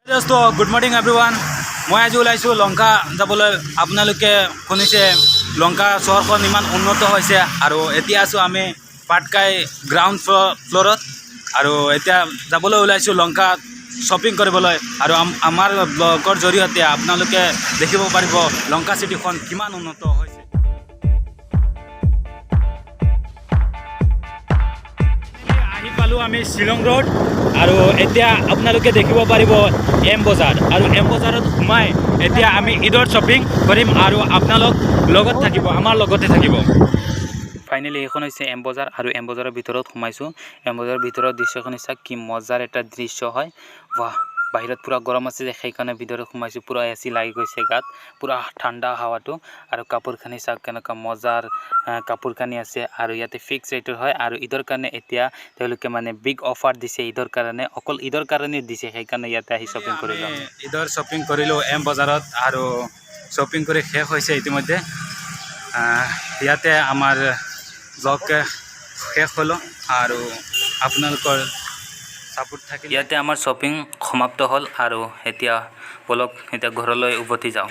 তো good morning everyone. মই আজি ওলাইছোঁ লংকা যাবলৈ। আপোনালোকে শুনিছে লংকা চহৰখন ইমান উন্নত হৈছে আৰু এতিয়া আছোঁ আমি পাটকাই গ্ৰাউণ্ড ফ্ল'ৰত আৰু এতিয়া যাবলৈ ওলাইছোঁ লংকা শ্বপিং কৰিবলৈ আৰু আমাৰ ব্লগৰ জৰিয়তে আপোনালোকে দেখিব পাৰিব লংকা চিটিখন কিমান উন্নত হৈছে। আহি পালোঁ আমি শ্বিলং ৰোড আৰু এতিয়া আপোনালোকে দেখিব পাৰিব এম বজাৰ আৰু এম বজাৰত সোমাই এতিয়া আমি ঈদৰ শ্বপিং কৰিম আৰু আপোনালোক লগত থাকিব, আমাৰ লগতে থাকিব। ফাইনেলি এইখন হৈছে এম বজাৰ আৰু এম বজাৰৰ ভিতৰত সোমাইছোঁ। এম বজাৰৰ ভিতৰৰ দৃশ্যখন চাওক, কি মজাৰ এটা দৃশ্য হয়। বাহ, বাহিৰত পূৰা গৰম আছে যে সেইকাৰণে ভিতৰত সোমাইছোঁ। পূৰা এ চি লাগি গৈছে গাত, পূৰা ঠাণ্ডা হাৱাটো আৰু কাপোৰখানি চাওক কেনেকুৱা মজাৰ কাপোৰ কানি আছে আৰু ইয়াতে ফিক্স ৰেটৰ হয় আৰু ঈদৰ কাৰণে এতিয়া তেওঁলোকে মানে বিগ অফাৰ দিছে ঈদৰ কাৰণে, অকল ঈদৰ কাৰণে দিছে, সেইকাৰণে ইয়াতে আহি শ্বপিং কৰিলোঁ। ঈদৰ শ্বপিং কৰিলোঁ এম বজাৰত আৰু শ্বপিং কৰি শেষ হৈছে ইতিমধ্যে। ইয়াতে আমাৰ ব্লগ শেষ হ'লোঁ আৰু আপোনালোকৰ ছাপোৰ্ট থাকিল। ইয়াতে আমাৰ শ্বপিং সমাপ্ত হ'ল আৰু এতিয়া বলক এতিয়া ঘৰলৈ উভতি যাওঁ।